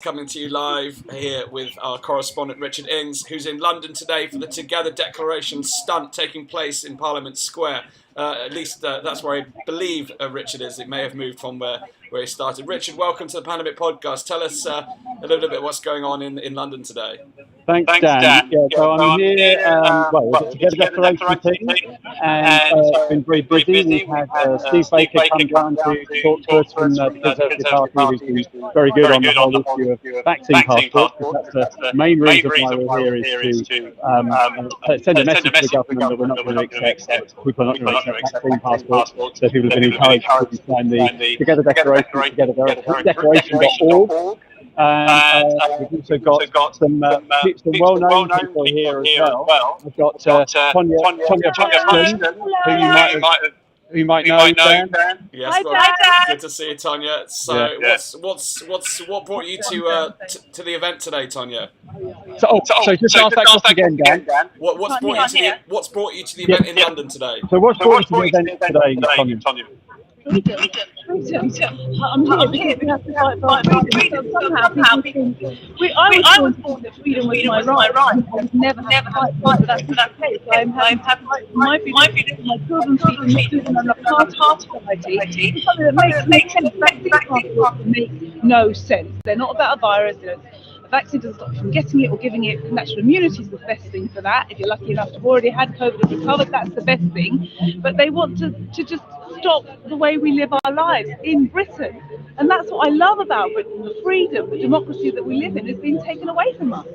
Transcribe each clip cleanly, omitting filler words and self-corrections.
Coming to you live here with our correspondent Richard Ings, who's in London today for the Together Declaration stunt taking place in Parliament Square. At least that's where I believe Richard is. It may have moved from where he started. Richard, welcome to the Pandemic Podcast. Tell us a little bit what's going on in London today. Thanks, Dan. Yeah, so I'm here, with the Together Declaration team, and it's been very busy. We've had Steve Baker come down to talk to us from the Conservative Party, who's been very good on the whole issue of vaccine passports, because that's the main reason why we're here, is to send a message to the government that we're not going to accept, people are not going to accept vaccine passports, so people have been encouraged to sign the Together Declaration, Declaration.org. And we've also got some well-known people here as well. We've got Tonya Buxton, who you might know, Dan. Yes, good to see you, Tonya. So, what brought you to the event today, Tonya? So just ask that question again, Dan. What's brought you to the event in London today? So what's brought you to the event today, Tonya? I'm here because we have to fight for freedom. Somehow people think I was born that freedom was my right. I was never fight for that case. I'm having to fight for my freedom, my children's freedom, and I'm a part of society. It's something that makes sense. Vaccine passports make no sense. They're not about a virus. A vaccine doesn't stop you from getting it or giving it. Natural immunity is the best thing for that. If you're lucky enough to have already had COVID and recovered, that's the best thing. But they want to just stop the way we live our lives in Britain. And that's what I love about Britain, the freedom, the democracy that we live in is being taken away from us.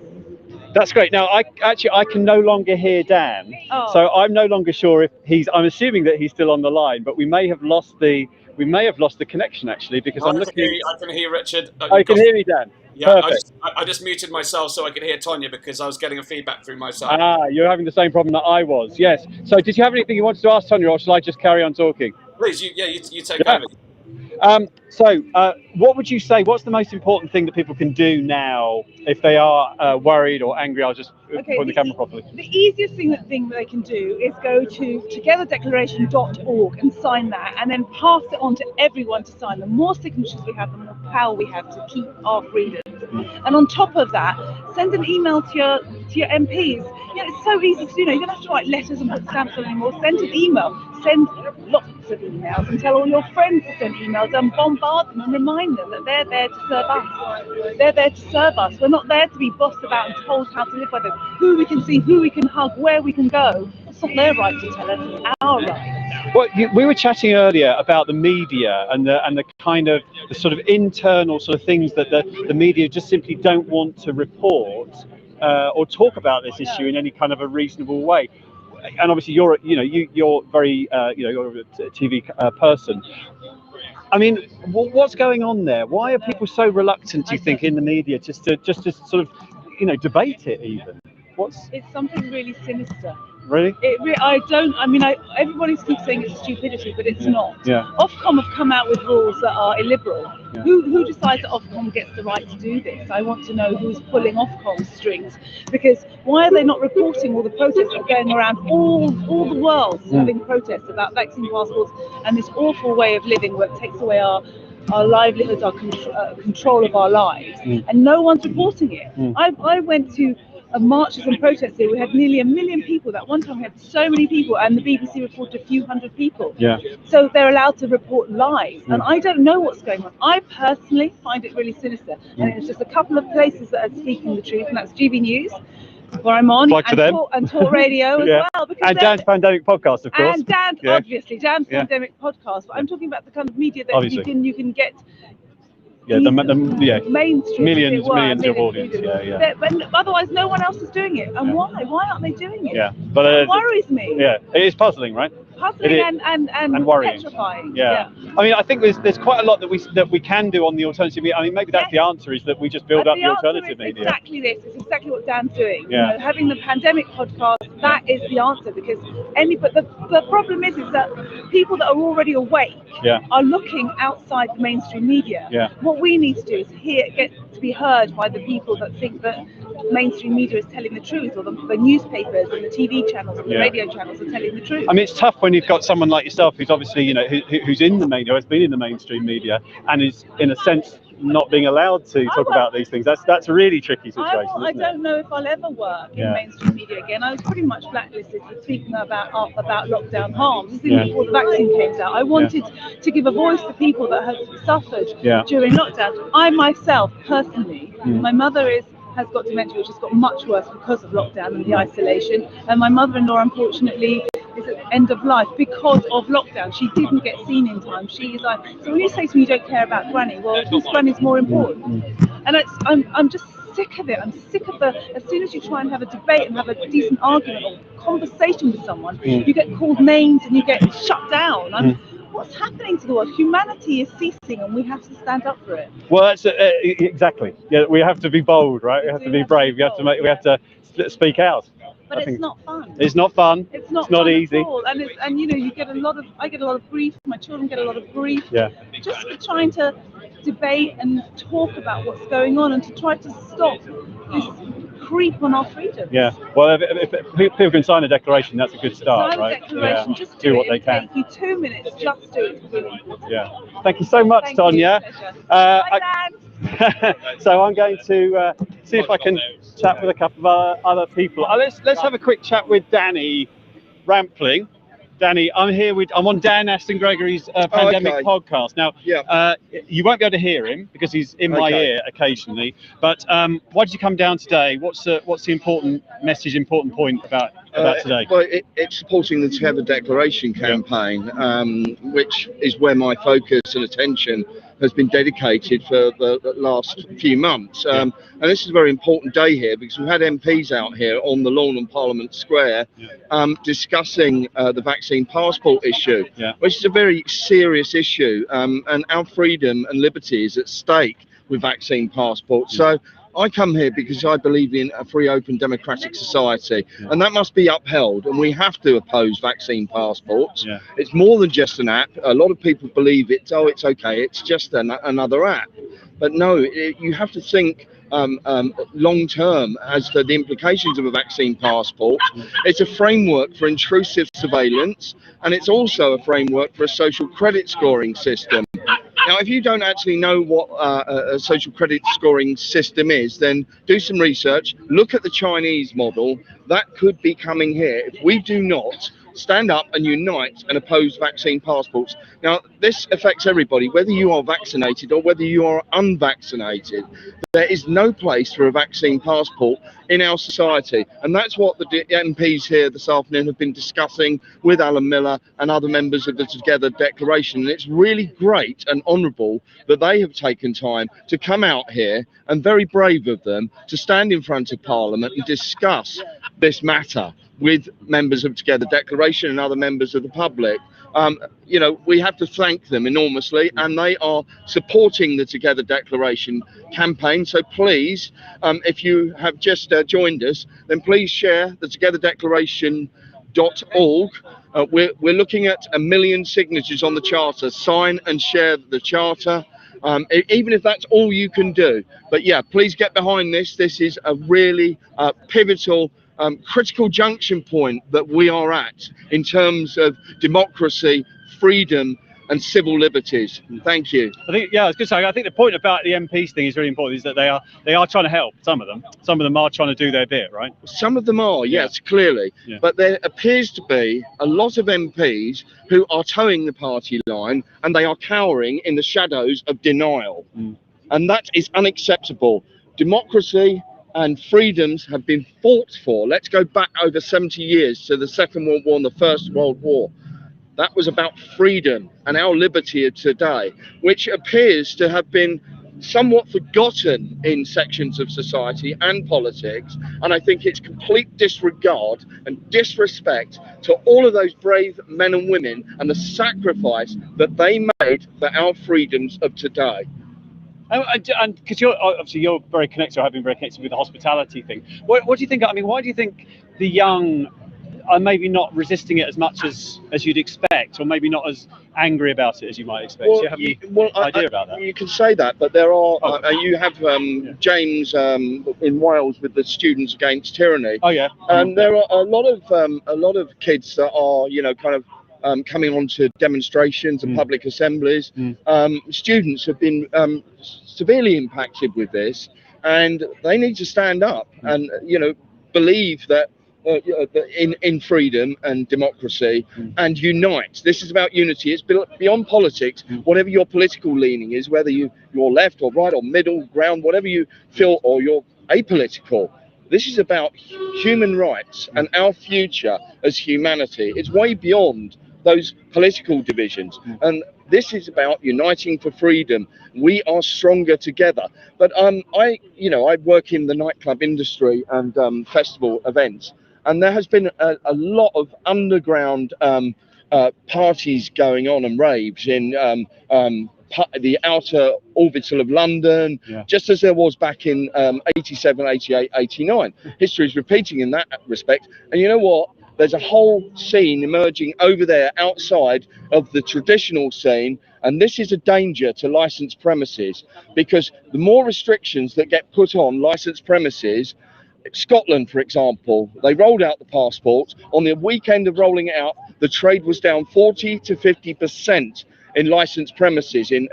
That's great. Now, I can no longer hear Dan, so I'm no longer sure if I'm assuming that he's still on the line, but we may have lost the connection actually, because I'm looking. I can hear Richard. You can hear me, Dan. Yeah, perfect. I just muted myself so I could hear Tonya because I was getting a feedback through myself. You're having the same problem that I was. Yes. So, did you have anything you wanted to ask Tonya, or shall I just carry on talking? Please, you take over. What would you say? What's the most important thing that people can do now if they are worried or angry? I'll just point the camera properly. The easiest thing that they can do is go to togetherdeclaration.org and sign that, and then pass it on to everyone to sign. The more signatures we have, the more power we have to keep our freedom. And on top of that, send an email to your MPs. It's so easy to do now. You don't have to write letters and put stamps on anymore. Send an email. Send lots of emails and tell all your friends to send emails and bombard them and remind them that they're there to serve us. They're there to serve us. We're not there to be bossed about and told how to live by them. Who we can see, who we can hug, where we can go. It's not their right to tell us, it's our right. Well, we were chatting earlier about the media and the kind of the sort of internal sort of things that the media just simply don't want to report or talk about this issue in any kind of a reasonable way. And obviously, you're very you're a TV person. I mean, what's going on there? Why are people so reluctant, do you think, in the media just to sort of debate it even? It's something really sinister. Really? Everybody keeps saying it's stupidity, but it's not. Yeah. Ofcom have come out with rules that are illiberal. Yeah. Who decides that Ofcom gets the right to do this? I want to know who's pulling Ofcom's strings, because why are they not reporting all the protests that are going around all the world, having protests about vaccine passports and this awful way of living where it takes away our livelihoods, our control of our lives, and no one's reporting it. I went to marches and protests here. We had nearly 1 million people. That one time we had so many people, and the BBC reported a few hundred people. Yeah. So they're allowed to report live, and I don't know what's going on. I personally find it really sinister, and it's just a couple of places that are speaking the truth, and that's GB News, where I'm on, and Talk Radio as well. And Dan's Pandemic Podcast, of course. And Dan's Pandemic Podcast. But I'm talking about the kind of media that you can get. Mainstream, millions of audience. But otherwise, no one else is doing it. And why? Why aren't they doing it? Yeah, but it worries me. Yeah, it is puzzling, right? Puzzling and worrying. Petrifying. Yeah. I mean, I think there's quite a lot that we can do on the alternative media. I mean, maybe that's the answer, is that we just build up the alternative media. Exactly this. It's exactly what Dan's doing. Yeah. Having the Pandemic Podcast, that is the answer, because but the problem is that people that are already awake are looking outside the mainstream media. Yeah. What we need to do is get to be heard by the people that think that mainstream media is telling the truth, or the newspapers and the TV channels and the radio channels are telling the truth. I mean, it's tough when you've got someone like yourself who's obviously, who's in the media, has been in the mainstream media, and is in a sense, not being allowed to talk about these things. That's a really tricky situation. I don't know if I'll ever work in mainstream media again. I was pretty much blacklisted for speaking about lockdown harms. Even before the vaccine came out, I wanted to give a voice to people that have suffered during lockdown. I myself, personally, my mother has got dementia, which has got much worse because of lockdown and the isolation. And my mother-in-law, unfortunately, is at the end of life because of lockdown. She didn't get seen in time. She is like, so when you say to me you don't care about Granny, well, whose Granny's more important? And I'm just sick of it. I'm sick of as soon as you try and have a debate and have a decent argument or conversation with someone, you get called names and you get shut down. What's happening to the world? Humanity is ceasing, and we have to stand up for it. Well, that's exactly. Yeah, we have to be bold, right? We have to be brave. We have to speak out. But it's not fun. It's not fun. It's not easy. at all. And you know, I get a lot of grief. My children get a lot of grief. Yeah. Just for trying to debate and talk about what's going on and to try to stop this creep on our freedom. Yeah. Well, if people can sign a declaration, that's a good start, sign right? A declaration. Yeah. Just do what they can. Take you 2 minutes. Just do it. It's really important. Yeah. Thank you so much, Tonya. Bye, Dan. So I'm going to see if I can chat with a couple of other people. Let's have a quick chat with Danny Rampling. Danny, I'm on Dan Astin-Gregory's pandemic podcast. Now, you won't be able to hear him because he's in my ear occasionally. But why did you come down today? What's the important message, important point about today? Well, it's supporting the Together Declaration campaign, which is where my focus and attention has been dedicated for the last few months. And this is a very important day here because we've had MPs out here on the lawn on Parliament Square discussing the vaccine passport issue, which is a very serious issue. And our freedom and liberty is at stake with vaccine passports. So I come here because I believe in a free, open, democratic society, and that must be upheld. And we have to oppose vaccine passports. It's more than just an app. A lot of people believe it's okay, it's just another app. But no, you have to think long term as to the implications of a vaccine passport. It's a framework for intrusive surveillance, and it's also a framework for a social credit scoring system. Now, if you don't actually know what a social credit scoring system is, then do some research, look at the Chinese model. That could be coming here if we do not stand up and unite and oppose vaccine passports. Now, this affects everybody, whether you are vaccinated or whether you are unvaccinated. There is no place for a vaccine passport in our society. And that's what the MPs here this afternoon have been discussing with Alan Miller and other members of the Together Declaration. And it's really great and honourable that they have taken time to come out here, and very brave of them, to stand in front of Parliament and discuss this matter with members of Together Declaration and other members of the public. You know, we have to thank them enormously, and they are supporting the Together Declaration campaign. So please, if you have just joined us, then please share the togetherdeclaration.org. We're looking at 1 million signatures on the charter. Sign and share the charter, even if that's all you can do. But yeah, please get behind this. This is a really pivotal critical junction point that we are at in terms of democracy, freedom and civil liberties. Thank you. I think, I was going to say, I think the point about the MPs thing is really important, is that they are trying to help. Some of them are trying to do their bit, right? Some of them are, yes, clearly. But there appears to be a lot of MPs who are towing the party line, and they are cowering in the shadows of denial. And that is unacceptable. Democracy and freedoms have been fought for. Let's go back over 70 years to the Second World War and the First World War. That was about freedom and our liberty of today, which appears to have been somewhat forgotten in sections of society and politics. And I think it's complete disregard and disrespect to all of those brave men and women and the sacrifice that they made for our freedoms of today. And because you're very connected, or have been very connected with the hospitality thing. What do you think? I mean, why do you think the young are maybe not resisting it as much as you'd expect, or maybe not as angry about it as you might expect? Do you have any idea about that? You can say that, but there are. You have James in Wales with the Students Against Tyranny. Oh yeah. And there are a lot of kids that are, you know, kind of coming onto demonstrations and public assemblies. Students have been severely impacted with this, and they need to stand up and, you know, believe that in freedom and democracy and unite. This is about unity. It's beyond politics. Whatever your political leaning is, whether you're left or right or middle ground, whatever you feel, or you're apolitical, this is about human rights and our future as humanity. It's way beyond those political divisions, and this is about uniting for freedom. We are stronger together. But I work in the nightclub industry and festival events, and there has been a lot of underground parties going on and raves in the outer orbital of London, just as there was back in 87, 88, 89. History is repeating in that respect. And you know what? There's a whole scene emerging over there outside of the traditional scene, and this is a danger to licensed premises, because the more restrictions that get put on licensed premises, Scotland, for example, they rolled out the passports. On the weekend of rolling it out, the trade was down 40 to 50% in licensed premises, in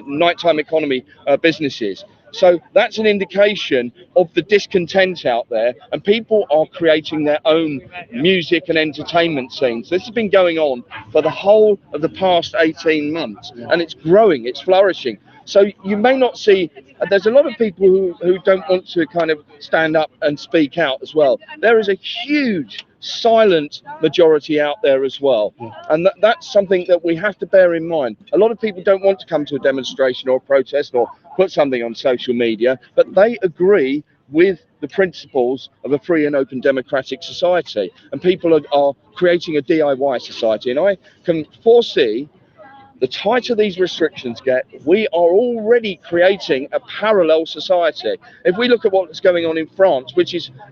nighttime economy businesses. So that's an indication of the discontent out there, and people are creating their own music and entertainment scenes. This has been going on for the whole of the past 18 months, and it's growing, it's flourishing. So you may not see, there's a lot of people who don't want to kind of stand up and speak out as well. There is a huge silent majority out there as well, and that's something that we have to bear in mind. A lot of people don't want to come to a demonstration or a protest or put something on social media, but they agree with the principles of a free and open democratic society, and people are creating a DIY society. And I can foresee, the tighter these restrictions get, we are already creating a parallel society. If we look at what's going on in France,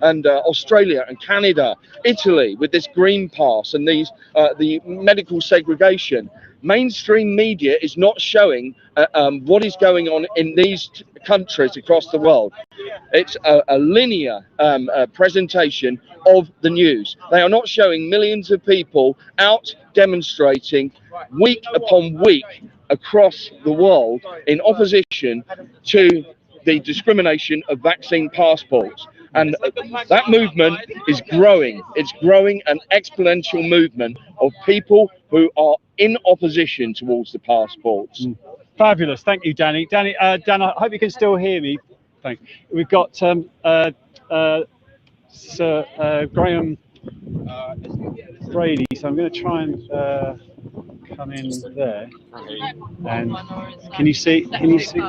and Australia and Canada, Italy, with this green pass and these the medical segregation, mainstream media is not showing what is going on in these countries across the world. It's a linear presentation of the news. They are not showing millions of people out demonstrating week upon week across the world in opposition to the discrimination of vaccine passports. And that movement is growing. It's growing, an exponential movement of people who are in opposition towards the passports. Fabulous. Thank you, Danny. Dan, I hope you can still hear me. Thanks. We've got Sir Graham Brady, so I'm going to try and come in there. And can you see? Let me see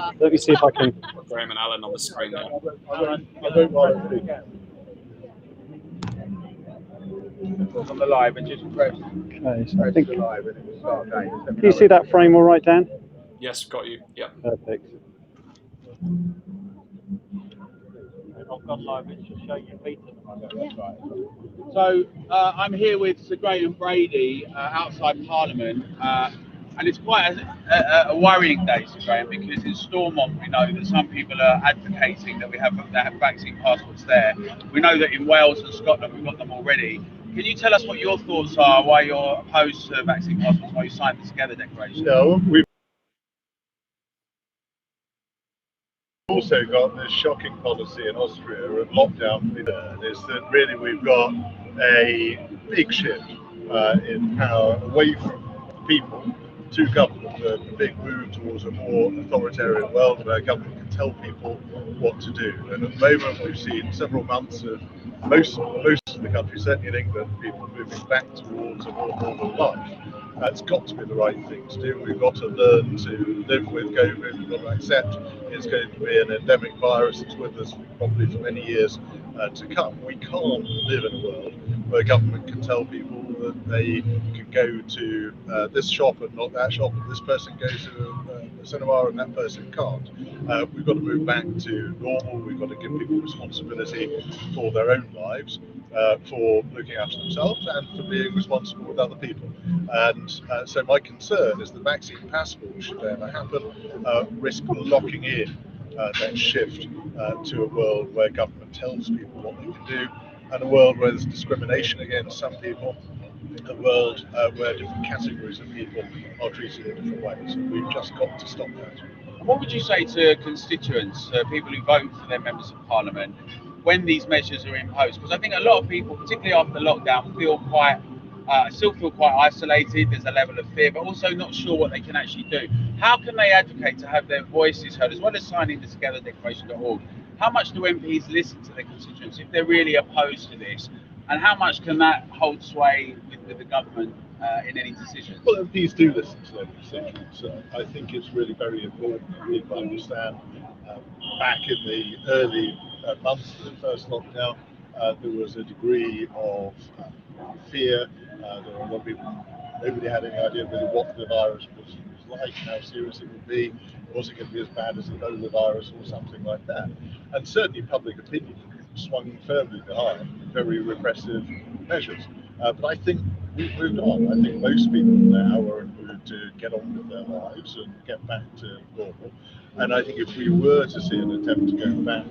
if I can. Graham and Alan on the screen there. On the live and just press. Okay, so I think. The live and it will start again. Can you see that frame all right, Dan? Yes, got you. Yeah. Perfect. I've gone live, it should show your feet at the moment. That's right. So I'm here with Sir Graham Brady outside Parliament, and it's quite a worrying day, Sir Graham, because in Stormont we know that some people are advocating that we have vaccine passports there. We know that in Wales and Scotland we've got them already. Can you tell us what your thoughts are, why you're opposed to vaccine passports, why you signed the Together Declaration? No, we've also got this shocking policy in Austria of lockdown. Is that really we've got a big shift in power away from people to government, a big move towards a more authoritarian world where government can tell people what to do. And at the moment we've seen several months of most of the country, certainly in England, people moving back towards a more normal life. It's got to be the right thing to do. We've got to learn to live with COVID. We've got to accept it's going to be an endemic virus that's with us probably for many years to come. We can't live in a world where government can tell people that they can go to this shop and not that shop, and this person goes to the cinema and that person can't. We've got to move back to normal. We've got to give people responsibility for their own lives, for looking after themselves and for being responsible with other people. And so my concern is the vaccine passport, should that ever happen, risk locking in that shift to a world where government tells people what they can do, and a world where there's discrimination against some people, a world where different categories of people are treated in different ways. And we've just got to stop that. And what would you say to constituents, people who vote for their members of parliament, when these measures are imposed? Because I think a lot of people, particularly after lockdown, still feel quite isolated. There's a level of fear, but also not sure what they can actually do. How can they advocate to have their voices heard, as well as signing the Together Declaration.org? How much do MPs listen to their constituents if they're really opposed to this? And how much can that hold sway with the government in any decisions? Well, MPs do listen to their constituents. I think it's really very important that people understand. Back in the early months of the first lockdown, there was a degree of fear. There were a lot of people, nobody had any idea really what the virus was like, how serious it would be. Was it going to be as bad as the Ebola virus or something like that? And certainly public opinion swung firmly behind very repressive measures. But I think we've moved on. I think most people now are in the mood to get on with their lives and get back to normal. And I think if we were to see an attempt to go back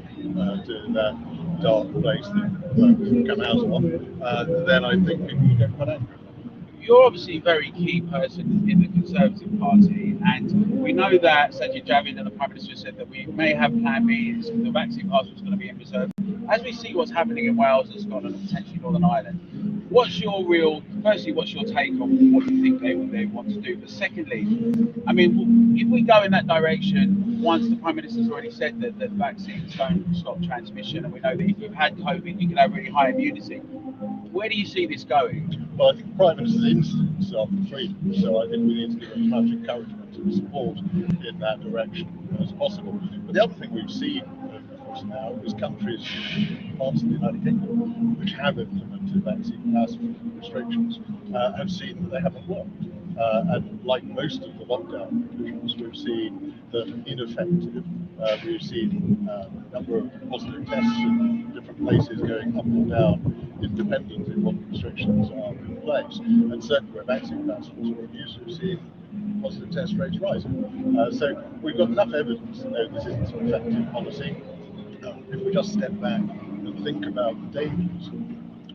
to that dark place that we've come out of, then I think people would get quite angry. You're obviously a very key person in the Conservative Party, and we know that Sajid Javid and the Prime Minister said that we may have Plan B, the vaccine passport is going to be in reserve. As we see what's happening in Wales and Scotland and potentially Northern Ireland, what's your take on what you think they want to do? But secondly, I mean, if we go in that direction, once the Prime Minister's already said that vaccines don't stop transmission, and we know that if you've had COVID, you can have really high immunity, where do you see this going? Well, I think the Prime Minister's instincts are for freedom, so I think we need to give as much encouragement and support in that direction as possible. But the other thing we've seen, of course, now is countries, parts of the United Kingdom, which have implemented vaccine passport restrictions, have seen that they haven't worked. And like most of the lockdown measures, we've seen them ineffective. We've seen a number of positive tests in different places going up or down, independent of what restrictions are in place. And certainly where vaccine passports were used, we've seen positive test rates rising. So we've got enough evidence to know this isn't an effective policy. If we just step back and think about the dangers,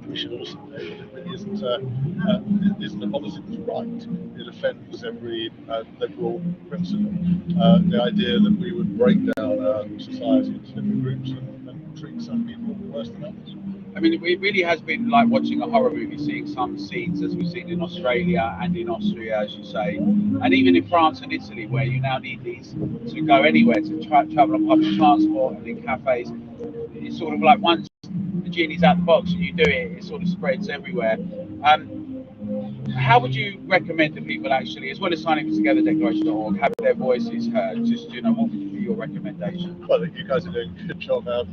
we should also know that it really isn't a policy that's right. It offends every liberal principle. The idea that we would break down our society into different groups and treat some people worse than others. I mean, it really has been like watching a horror movie, seeing some scenes as we've seen in Australia and in Austria, as you say, and even in France and Italy, where you now need these to go anywhere, to travel on public transport and in cafes. It's sort of like once the genie's out the box and you do it, it sort of spreads everywhere. How would you recommend that people actually, as well as signing the Together Declaration.org, have their voices heard? Just, what would be your recommendation? Well, I think you guys are doing a good job out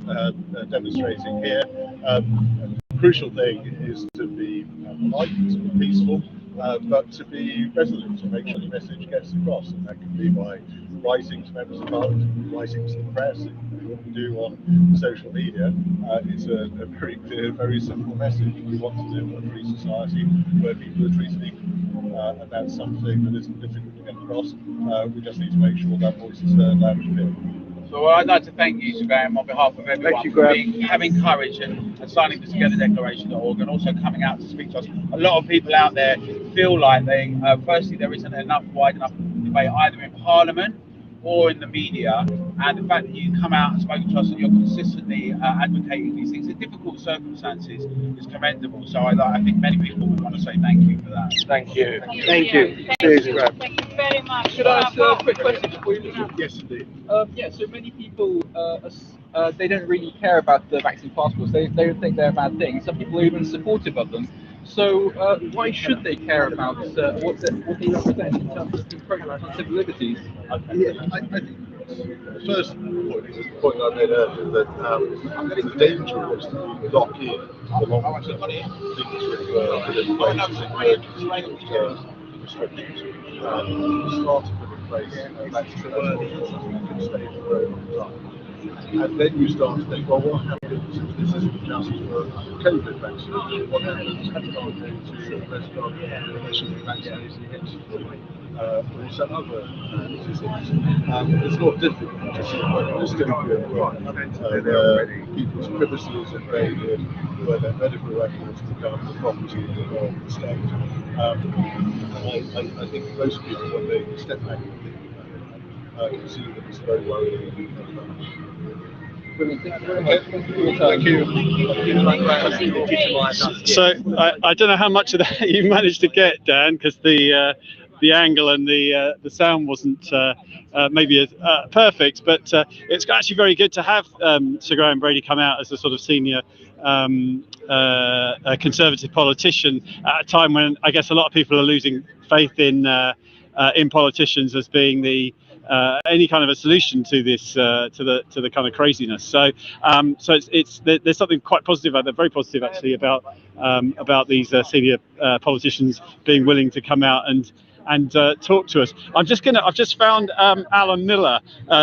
demonstrating here. The crucial thing is to be polite, to be peaceful, but to be resolute, to make sure the message gets across. And that can be by writing to members of parliament, writing to the press. What we do on social media is a very clear, very simple message. We want to live in a free society where people are treated equally, and that's something that isn't difficult to get across. We just need to make sure that voice is heard loud and clear. So I'd like to thank you, Graham, on behalf of everyone for having courage and signing the Together Declaration.org, and also coming out to speak to us. A lot of people out there feel like firstly, there isn't wide enough debate either in Parliament or in the media, and the fact that you come out and spoken to us and you're consistently advocating these things in difficult circumstances is commendable. So I think many people would want to say thank you for that. Thank you. Thank you. Thank you very much. Could I ask a quick question before you leave? Yes, indeed. So many people, they don't really care about the vaccine passports. They don't think they're a bad thing. Some people are even supportive of them. So why should they care about what they represent in terms of encroachment on civil liberties? I think the first point is the point I made earlier, that the danger is that we lock in the long term things which were put in place in restrictions. We start to put in place vaccine passports, something that can stay for a very long time. And then you start to think, well, what happens if this isn't just for COVID vaccination? What happens if you can't go to a restaurant unless you've been vaccinated against flu or some other disease? It's not difficult to see where dystopian where people's privacy is invaded, where their medical records become the property of the state. And I think most people, when they step back and think about it, can see that it's very worrying. Brilliant. Thank you very much. Thank you. So I don't know how much of that you managed to get, Dan, because the angle and the sound wasn't maybe as perfect, but it's actually very good to have Sir Graham Brady come out as a sort of senior a Conservative politician at a time when I guess a lot of people are losing faith in politicians as being the any kind of a solution to this to the kind of craziness. So there's something quite positive out there, very positive actually, about these senior politicians being willing to come out and talk to us. I've just found Alan Miller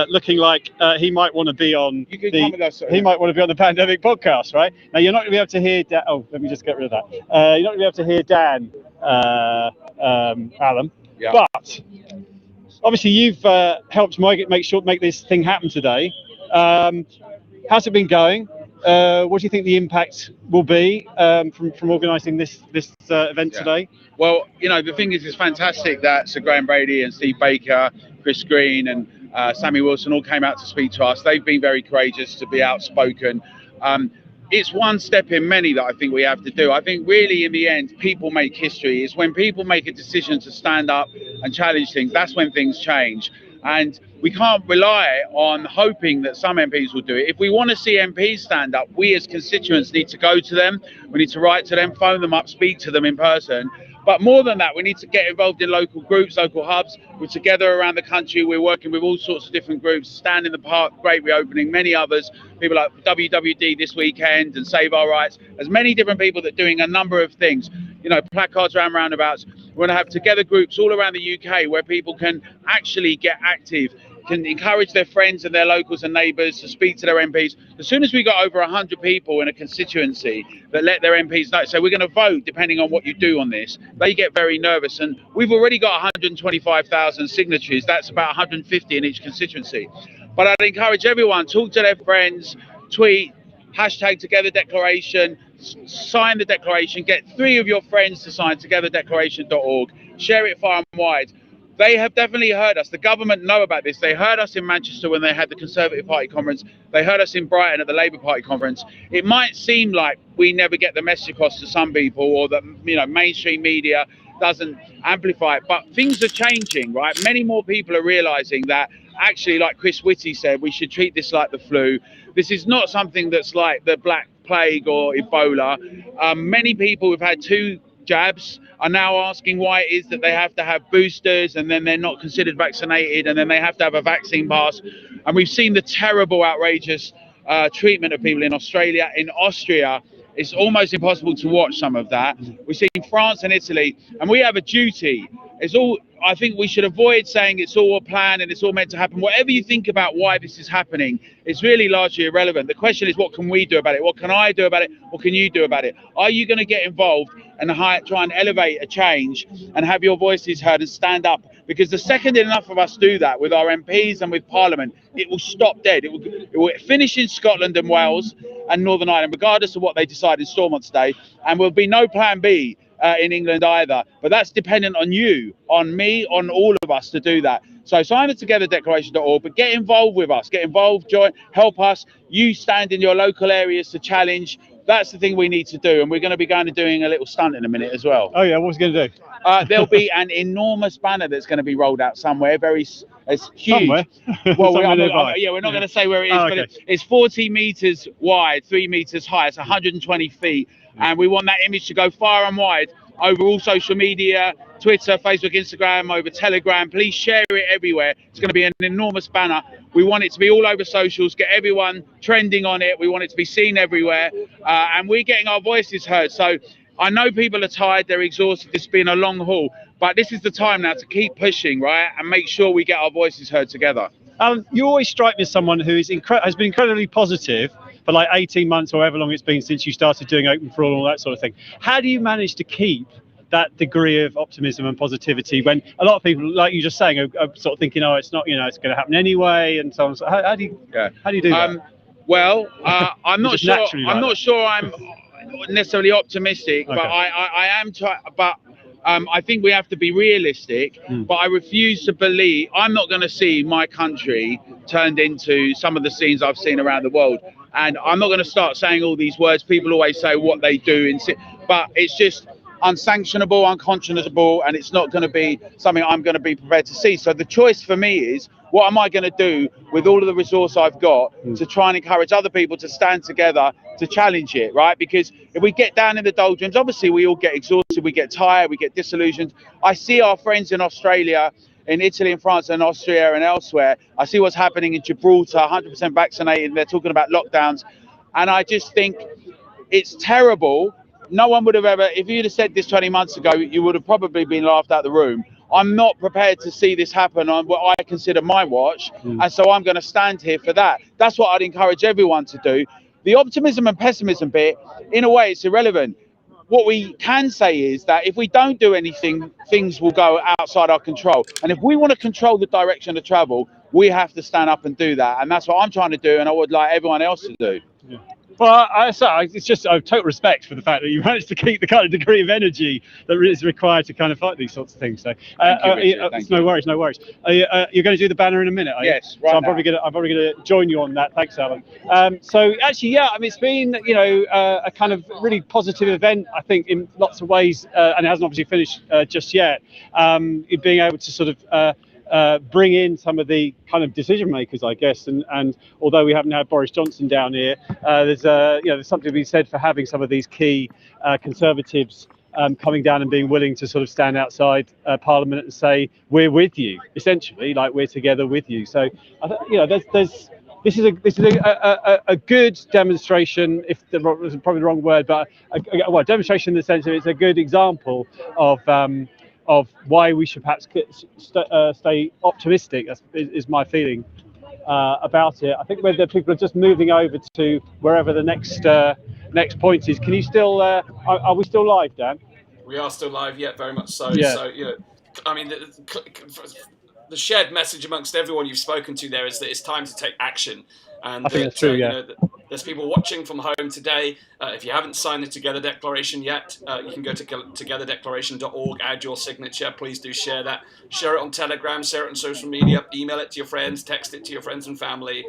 looking like he might want to be on the Pandemic podcast, right? Now you're not going to be able to hear Dan. Oh, let me just get rid of that. You're not going to be able to hear Dan, Alan. Yeah. But obviously you've helped make this thing happen today. How's it been going? What do you think the impact will be from organising this event today? Well, you know, the thing is, it's fantastic that Sir Graham Brady and Steve Baker, Chris Green and Sammy Wilson all came out to speak to us. They've been very courageous to be outspoken. It's one step in many that I think we have to do. I think really in the end, people make history. It's when people make a decision to stand up and challenge things, that's when things change. And we can't rely on hoping that some MPs will do it. If we want to see MPs stand up, we as constituents need to go to them. We need to write to them, phone them up, speak to them in person. But more than that, we need to get involved in local groups, local hubs. We're together around the country. We're working with all sorts of different groups. Stand in the Park, great reopening, many others. People like WWD this weekend and Save Our Rights. There's many different people that are doing a number of things. You know, placards around roundabouts. We're going to have together groups all around the UK where people can actually get active, can encourage their friends and their locals and neighbours to speak to their MPs. As soon as we got over 100 people in a constituency that let their MPs know, so we're going to vote depending on what you do on this, they get very nervous. And we've already got 125,000 signatories. That's about 150 in each constituency. But I'd encourage everyone, talk to their friends, tweet, hashtag Together Declaration, sign the declaration, get 3 of your friends to sign togetherdeclaration.org, share it far and wide. They have definitely heard us. The government know about this. They heard us in Manchester when they had the Conservative Party conference. They heard us in Brighton at the Labour Party conference. It might seem like we never get the message across to some people, or that, you know, mainstream media doesn't amplify it, but things are changing, right? Many more people are realising that actually, like Chris Whitty said, we should treat this like the flu. This is not something that's like the Black Plague or Ebola. Many people who've had 2 jabs are now asking why it is that they have to have boosters and then they're not considered vaccinated and then they have to have a vaccine pass. And we've seen the terrible, outrageous treatment of people in Australia. In Austria, it's almost impossible to watch some of that. We've seen France and Italy, and we have a duty. I think we should avoid saying it's all a plan and it's all meant to happen. Whatever you think about why this is happening, it's really largely irrelevant. The question is, what can we do about it? What can I do about it? What can you do about it? Are you going to get involved and try and elevate a change and have your voices heard and stand up? Because the second enough of us do that with our MPs and with Parliament, it will stop dead. It will finish in Scotland and Wales and Northern Ireland, regardless of what they decide in Stormont today. And will be no plan B in England either. But that's dependent on you, on me, on all of us to do that. So sign the togetherdeclaration.org, but get involved with us. Get involved, join, help us. You stand in your local areas to challenge. That's the thing we need to do. And we're going to be going to doing a little stunt in a minute as well. Oh, yeah. What's going to do? There'll be an enormous banner that's going to be rolled out somewhere. It's huge. Somewhere? Well, we're not going to say where it is, but it's 40 meters wide, 3 meters high. It's 120 feet. And we want that image to go far and wide over all social media, Twitter, Facebook, Instagram, over Telegram. Please share it everywhere. It's going to be an enormous banner. We want it to be all over socials, get everyone trending on it. We want it to be seen everywhere. And we're getting our voices heard. So I know people are tired, they're exhausted, it's been a long haul, but this is the time now to keep pushing, right? And make sure we get our voices heard together. You always strike me as someone who is has been incredibly positive for like 18 months or however long it's been since you started doing Open for All and all that sort of thing. How do you manage to keep that degree of optimism and positivity when a lot of people, like you just saying, are sort of thinking, oh, it's not, it's going to happen anyway, and so on. So how do you do that? Well, I'm not sure. I'm not sure I'm necessarily optimistic, Okay. but I am trying. But I think we have to be realistic. But I refuse to believe. I'm not going to see my country turned into some of the scenes I've seen around the world. And I'm not going to start saying all these words. People always say what they do, but it's just unsanctionable, unconscionable, and it's not going to be something I'm going to be prepared to see. So the choice for me is, what am I going to do with all of the resource I've got to try and encourage other people to stand together to challenge it, right? Because if we get down in the doldrums, obviously we all get exhausted, we get tired, we get disillusioned. I see our friends in Australia, in Italy and France and Austria and elsewhere. I see what's happening in Gibraltar, 100% vaccinated, and they're talking about lockdowns. And I just think it's terrible. No one would have ever, if you'd have said this 20 months ago, you would have probably been laughed out of the room. I'm not prepared to see this happen on what I consider my watch. And so I'm going to stand here for that. That's what I'd encourage everyone to do. The optimism and pessimism bit, in a way, it's irrelevant. What we can say is that if we don't do anything, things will go outside our control. And if we want to control the direction of travel, we have to stand up and do that. And that's what I'm trying to do, and I would like everyone else to do. Yeah. Well, it's just I have total respect for the fact that you managed to keep the kind of degree of energy that is required to kind of fight these sorts of things. So, no worries. You're going to do the banner in a minute, are you? Yes, right. So I'm probably going to join you on that. Thanks, Alan. So actually, yeah, I mean, it's been a kind of really positive event, I think, in lots of ways, and it hasn't obviously finished just yet. Being able to sort of bring in some of the kind of decision makers, I guess, and although we haven't had Boris Johnson down here, there's something to be said for having some of these key Conservatives coming down and being willing to sort of stand outside Parliament and say we're with you, essentially, like we're together with you. So I think this is a good demonstration. If the is probably the wrong word, but a demonstration in the sense that it's a good example of why we should perhaps stay optimistic. Is my feeling about it. I think whether people are just moving over to wherever the next point is. Can you still? Are we still live, Dan? We are still live, yeah, very much so. Yeah. So I mean, the shared message amongst everyone you've spoken to there is that it's time to take action. And I think that's true. Yeah. There's people watching from home today. If you haven't signed the Together Declaration yet, you can go to togetherdeclaration.org, add your signature. Please do share that. Share it on Telegram, share it on social media, email it to your friends, text it to your friends and family.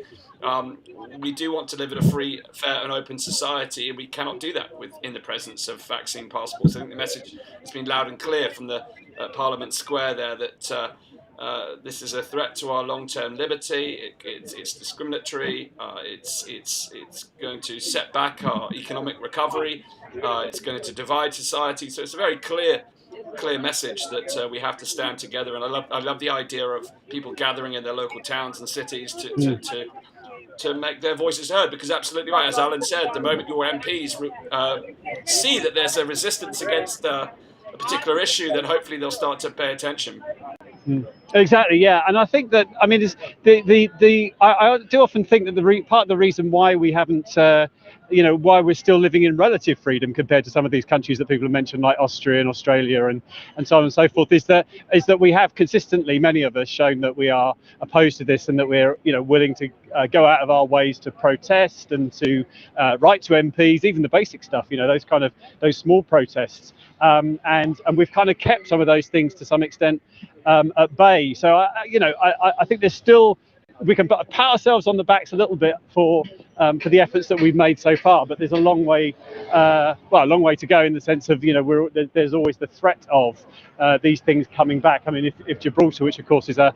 We do want to live in a free, fair and open society, and we cannot do that in the presence of vaccine passports. I think the message has been loud and clear from the Parliament Square there that this is a threat to our long-term liberty. It's discriminatory. It's going to set back our economic recovery. It's going to divide society. So it's a very clear message that we have to stand together. And I love the idea of people gathering in their local towns and cities to make their voices heard, because absolutely right, as Alan said, the moment your MPs see that there's a resistance against a particular issue, then hopefully they'll start to pay attention. Exactly, yeah, and I think that I I do often think that part of the reason why we haven't, why we're still living in relative freedom compared to some of these countries that people have mentioned, like Austria and Australia and so on and so forth, is that we have consistently, many of us, shown that we are opposed to this and that we're willing to go out of our ways to protest and to write to MPs, even the basic stuff, those small protests, and we've kind of kept some of those things to some extent at bay. So I think there's still, we can pat ourselves on the backs a little bit for the efforts that we've made so far, but there's a long way to go, in the sense of there's always the threat of these things coming back. I mean, if Gibraltar, which of course is I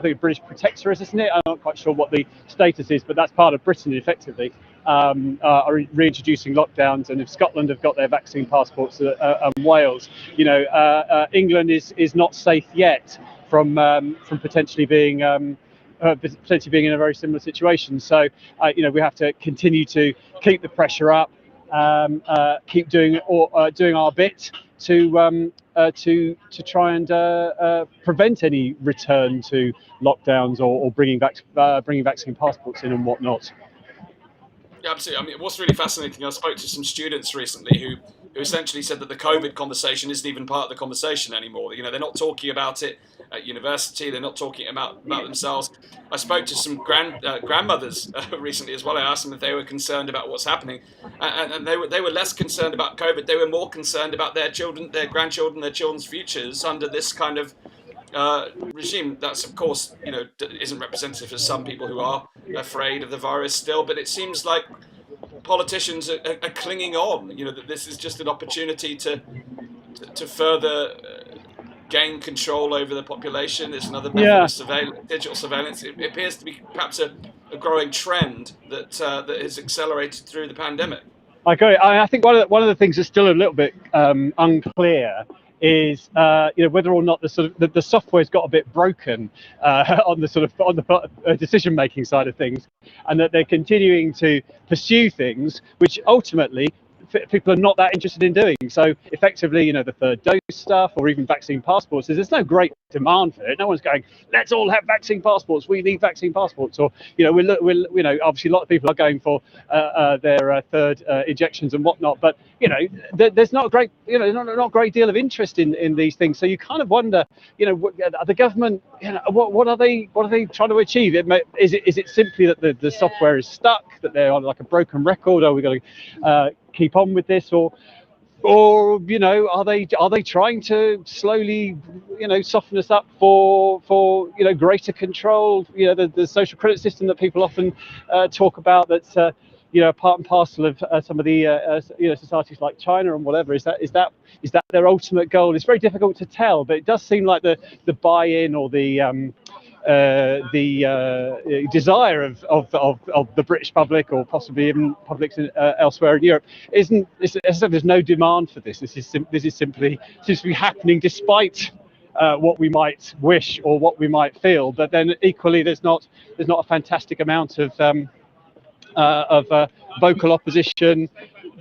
think a British protectorate, isn't it? I'm not quite sure what the status is, but that's part of Britain effectively, are reintroducing lockdowns, and if Scotland have got their vaccine passports, and Wales, England is not safe yet from potentially being in a very similar situation. So we have to continue to keep the pressure up, keep doing our bit to try and prevent any return to lockdowns or bringing vaccine passports in and whatnot. Yeah, absolutely. I mean, what's really fascinating, I spoke to some students recently who essentially said that the COVID conversation isn't even part of the conversation anymore. You know, they're not talking about it at university. They're not talking about themselves. I spoke to some grandmothers recently as well. I asked them if they were concerned about what's happening, and they were less concerned about COVID. They were more concerned about their children, their grandchildren, their children's futures under this kind of regime. That's, of course, you know, isn't representative of some people who are afraid of the virus still, but it seems like politicians are clinging on. You know, that this is just an opportunity to further gain control over the population. It's another method of surveillance, digital surveillance. It appears to be perhaps a growing trend that has accelerated through the pandemic. I agree. I think one of the things that's still a little bit unclear is you know, whether or not the software's got a bit broken on the decision making side of things, and that they're continuing to pursue things which ultimately people are not that interested in doing. So effectively, you know, the third dose stuff or even vaccine passports, there's no great demand for it. No one's going, let's all have vaccine passports. We need vaccine passports. Or, you know, we're you know, obviously a lot of people are going for their third injections and whatnot. But, you know, there's not a great, you know, not a great deal of interest in these things. So you kind of wonder, you know, the government, you know, what are they trying to achieve? Is it simply that the software is stuck, that they're on like a broken record? Are we going to keep on with this, or you know, are they trying to slowly, you know, soften us up for you know, greater control? You know, the social credit system that people often talk about, that's you know, part and parcel of some of the you know, societies like China and whatever. Is that their ultimate goal? It's very difficult to tell, but it does seem like the buy-in or the desire of the British public, or possibly even publics elsewhere in Europe, isn't. There's no demand for this. This is simply happening despite what we might wish or what we might feel. But then equally, there's not a fantastic amount of vocal opposition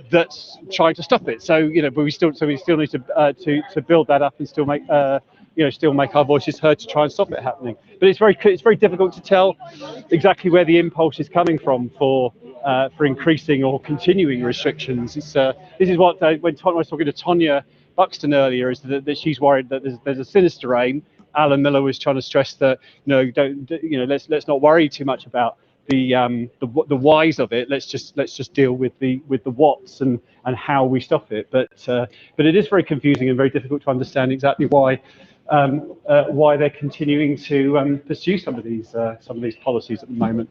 that's trying to stop it. So, you know, but we still need to build that up and still make you know, still make our voices heard to try and stop it happening. But it's very difficult to tell exactly where the impulse is coming from for increasing or continuing restrictions. This is what when I was talking to Tonya Buxton earlier, is that she's worried that there's a sinister aim. Alan Miller was trying to stress that, you know, let's not worry too much about the whys of it. Let's just deal with the whats and how we stop it. But it is very confusing and very difficult to understand exactly why they're continuing to pursue some of these policies at the moment.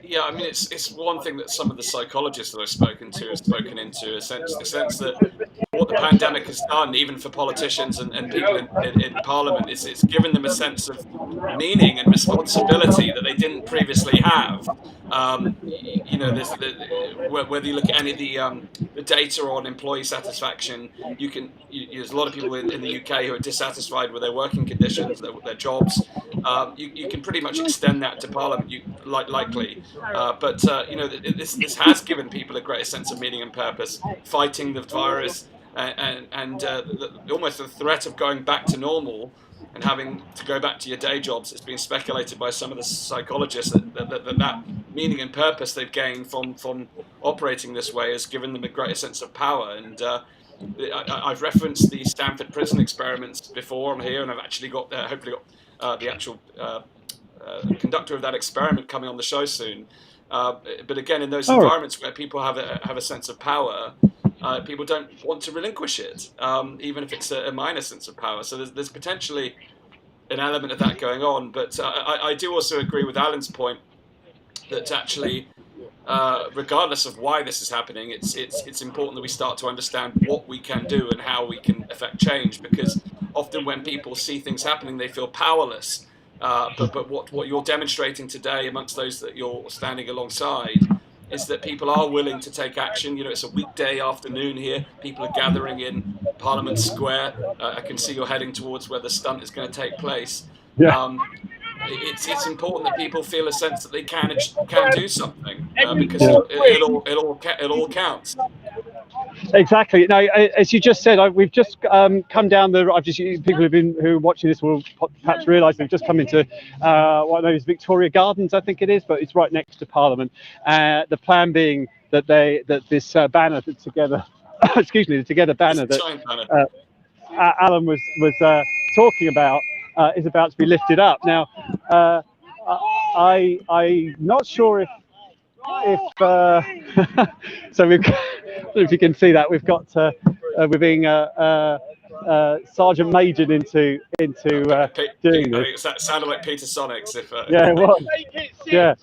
Yeah, I mean, it's one thing that some of the psychologists that I've spoken to have spoken into, the sense that what the pandemic has done, even for politicians and people in Parliament, is it's given them a sense of meaning and responsibility that they didn't previously have. You know, whether you look at any of the data on employee satisfaction, there's a lot of people in the UK who are dissatisfied with their working conditions, their jobs. You can pretty much extend that to Parliament, likely. But you know, this has given people a greater sense of meaning and purpose, fighting the virus, and almost the threat of going back to normal and having to go back to your day jobs. It's been speculated by some of the psychologists that meaning and purpose they've gained from operating this way has given them a greater sense of power. And I've referenced the Stanford prison experiments before on here, and I've actually hopefully got the actual conductor of that experiment coming on the show soon. But again, in those environments where people have a sense of power, people don't want to relinquish it, even if it's a minor sense of power. So there's potentially an element of that going on. But I do also agree with Alan's point that actually, regardless of why this is happening, it's important that we start to understand what we can do and how we can affect change. Because often when people see things happening, they feel powerless. But what you're demonstrating today amongst those that you're standing alongside is that people are willing to take action. You know, it's a weekday afternoon here. People are gathering in Parliament Square. I can see you're heading towards where the stunt is going to take place. Yeah. It's important that people feel a sense that they can do something, because it all counts. Exactly. No, as you just said, we've just come down the. People who are watching this will perhaps realise we've just come into what I know is Victoria Gardens, I think it is, but it's right next to Parliament. The plan being that this banner that's together, excuse me, the Together banner that Alan was talking about is about to be lifted up. Now, I'm not sure if so we've got, I don't know if you can see that we've got we're being sergeant majored into doing this. That sounded like Peter Sonics. Yeah, it was. Yeah.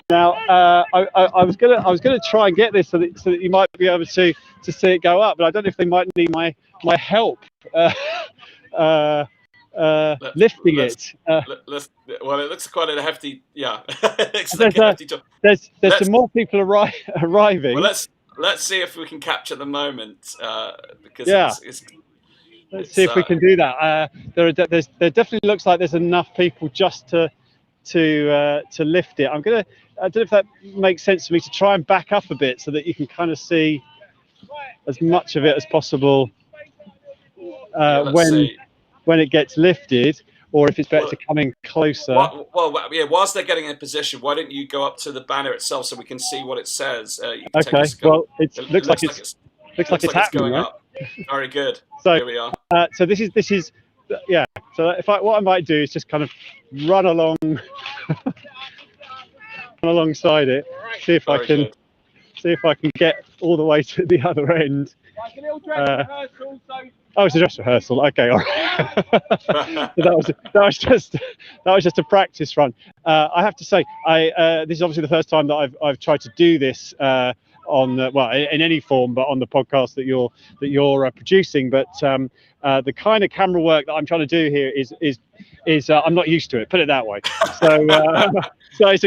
Now, I was gonna try and get this so that you might be able to see it go up, but I don't know if they might need my help. Lifting it. Well, it looks quite a hefty. Yeah, there's some more people arriving. Well, let's see if we can capture the moment because let's see if we can do that. There definitely looks like there's enough people just to lift it. I don't know if that makes sense for me to try and back up a bit so that you can kind of see as much of it as possible when it gets lifted, or if it's better to come in closer. Whilst they're getting in position, why don't you go up to the banner itself so we can see what it says? Okay. Well, it looks like it's happening, going up. Very good. So here we are. So this is yeah. So what I might do is just kind of run alongside it, see if I can get all the way to the other end. Oh, it's a dress rehearsal. Okay, all right. So that was just a practice run. I have to say, this is obviously the first time that I've tried to do this on in any form, but on the podcast that you're producing. But the kind of camera work that I'm trying to do here is I'm not used to it. Put it that way. So it's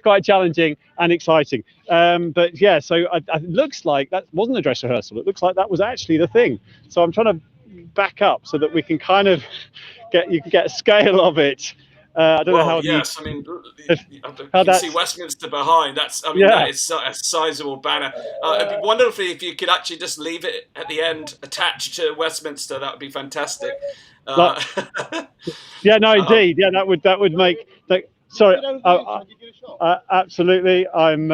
quite challenging and exciting. But yeah, so it looks like that wasn't a dress rehearsal. It looks like that was actually the thing. So I'm trying to back up so that we can kind of you can get a scale of it. I don't know how. Yes, I mean, you can see Westminster behind. That is a sizable banner. It'd be wonderful if you could actually just leave it at the end attached to Westminster. That would be fantastic. Yeah, no, indeed. Yeah, that would make. Sorry, absolutely. I'm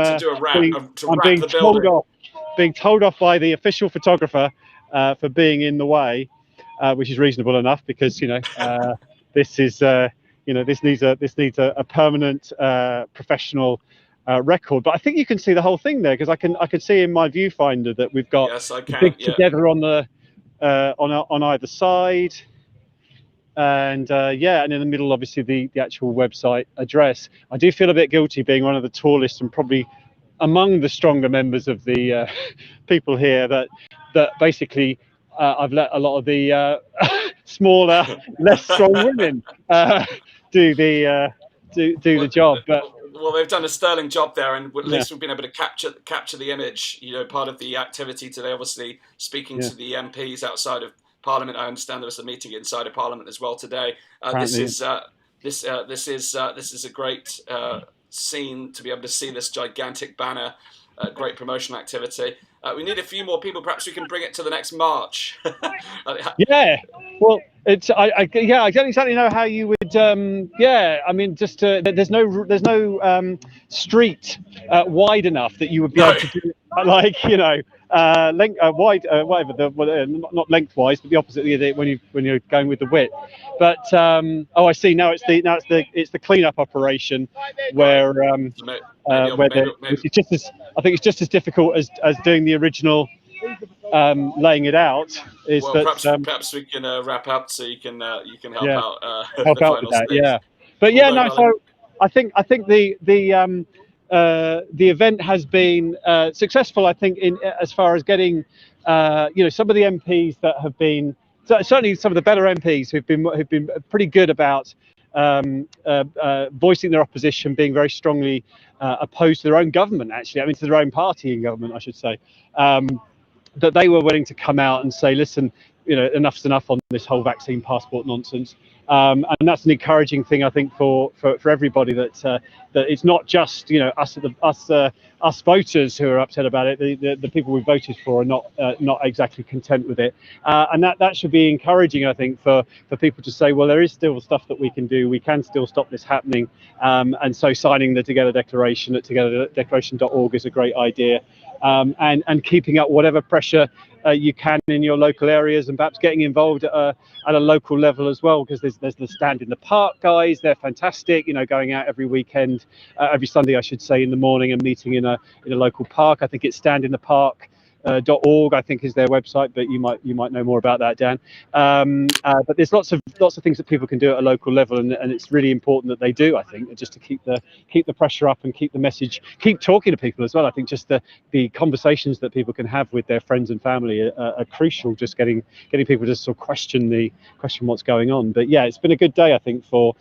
being told off by the official photographer for being in the way, which is reasonable enough because this is this needs a permanent professional record. But I think you can see the whole thing there because I can see in my viewfinder that we've got Together on the on either side. And and in the middle, obviously, the actual website address. I do feel a bit guilty being one of the tallest and probably among the stronger members of the people here that basically I've let a lot of the smaller, less strong women do the job. But well, they've done a sterling job there, and at least we've been able to capture the image. Part of the activity today, obviously, speaking to the MPs outside of Parliament. I understand there was a meeting inside of Parliament as well today. This is a great scene to be able to see this gigantic banner. Great promotional activity. We need a few more people. Perhaps we can bring it to the next march. Yeah. Well, I don't exactly know how you would. I mean, just there's no street wide enough that you would be able to do it, not lengthwise, but the opposite when you're going with the width. But I see now it's the cleanup operation where I think it's just as difficult as doing the original laying it out. Perhaps we can wrap up so you can help out. Help out with that, yeah. But so I think the event has been successful. I think in as far as getting some of the MPs that have been certainly some of the better MPs who've been pretty good about voicing their opposition, being very strongly opposed to their own government. Actually, I mean to their own party in government, I should say. That they were willing to come out and say, listen, enough's enough on this whole vaccine passport nonsense. And that's an encouraging thing, I think, for everybody, that it's not just us voters who are upset about it. The people we voted for are not exactly content with it, and that should be encouraging, I think, for people to say, well, there is still stuff that we can do. We can still stop this happening, and so signing the Together Declaration at togetherdeclaration.org is a great idea, and keeping up whatever pressure you can in your local areas, and perhaps getting involved at a local level as well, because there's the Stand in the Park guys. They're fantastic, going out every weekend, every Sunday I should say, in the morning, and meeting in a local park. I think it's standinthepark.org, I think, is their website, but you might know more about that, Dan. But there's lots of things that people can do at a local level, and it's really important that they do, I think, just to keep the pressure up and keep the message, keep talking to people as well. I think just the conversations that people can have with their friends and family are crucial. Just getting people to sort of question what's going on. But yeah, it's been a good day, I think, for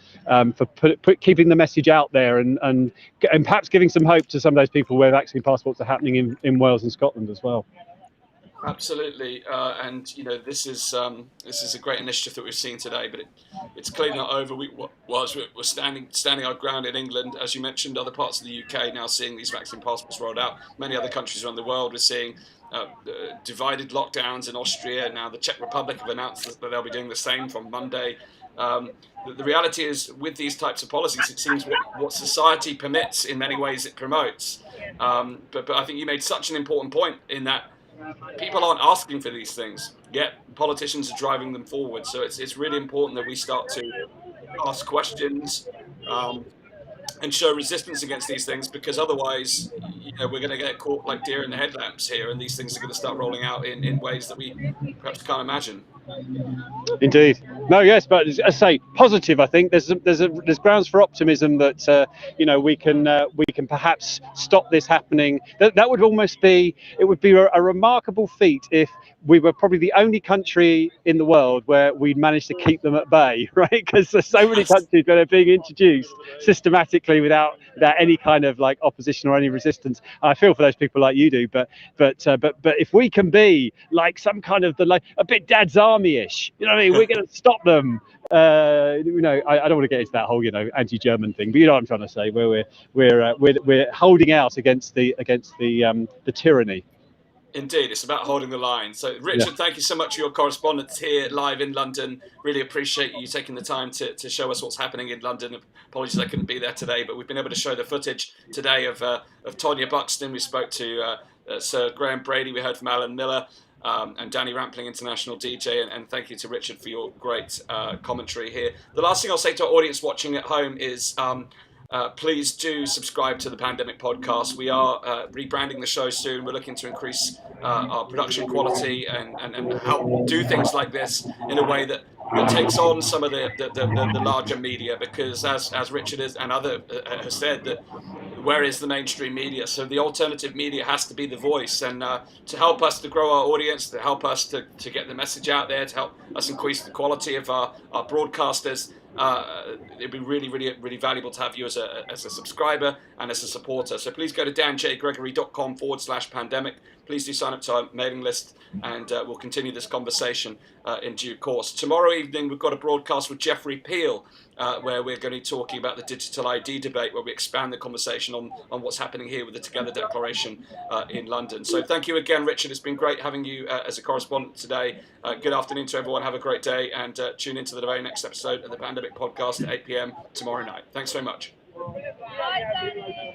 keeping the message out there, and perhaps giving some hope to some of those people where vaccine passports are happening in Wales and Scotland as well. Absolutely, and this is a great initiative that we've seen today, but it's clearly not over. We're standing our ground in England, as you mentioned. Other parts of the UK now seeing these vaccine passports rolled out. Many other countries around the world, we're seeing divided lockdowns in Austria. Now the Czech Republic have announced that they'll be doing the same from Monday. The reality is, with these types of policies, it seems what society permits, in many ways, it promotes. But I think you made such an important point in that people aren't asking for these things, yet politicians are driving them forward. So it's really important that we start to ask questions and show resistance against these things, because otherwise, we're going to get caught like deer in the headlamps here, and these things are going to start rolling out in ways that we perhaps can't imagine. Indeed. No, yes, but as I say, positive. I think there's grounds for optimism that we can perhaps stop this happening. That would almost be a remarkable feat if we were probably the only country in the world where we'd managed to keep them at bay, right? Because there's so many countries that are being introduced systematically without any kind of like opposition or any resistance. And I feel for those people like you do, but if we can be like some kind of a bit Dad's Army-ish, you know what I mean? We're going to stop them. I don't want to get into that whole anti-German thing, but you know what I'm trying to say. Where we're holding out against the tyranny. Indeed, it's about holding the line. So, Richard, Thank you so much for your correspondence here live in London. Really appreciate you taking the time to show us what's happening in London. Apologies I couldn't be there today, but we've been able to show the footage today of Tonya Buxton. We spoke to Sir Graham Brady. We heard from Alan Miller. And Danny Rampling, international DJ, and thank you to Richard for your great commentary here. The last thing I'll say to our audience watching at home is please do subscribe to the Pandemic Podcast. We are rebranding the show soon. We're looking to increase our production quality and help do things like this in a way that takes on some of the larger media, because as Richard and other has said, that where is the mainstream media? So the alternative media has to be the voice, and to help us to grow our audience, to help us to get the message out there, to help us increase the quality of our broadcasters. It'd be really, really, really valuable to have you as a subscriber and as a supporter. So please go to danjgregory.com/pandemic. Please do sign up to our mailing list, and we'll continue this conversation in due course. Tomorrow evening, we've got a broadcast with Jeffrey Peel, where we're going to be talking about the digital ID debate, where we expand the conversation on what's happening here with the Together Declaration in London. So thank you again, Richard. It's been great having you as a correspondent today. Good afternoon to everyone. Have a great day, and tune into the very next episode of the Pandemic Podcast at 8 p.m. tomorrow night. Thanks so much. Bye, Danny.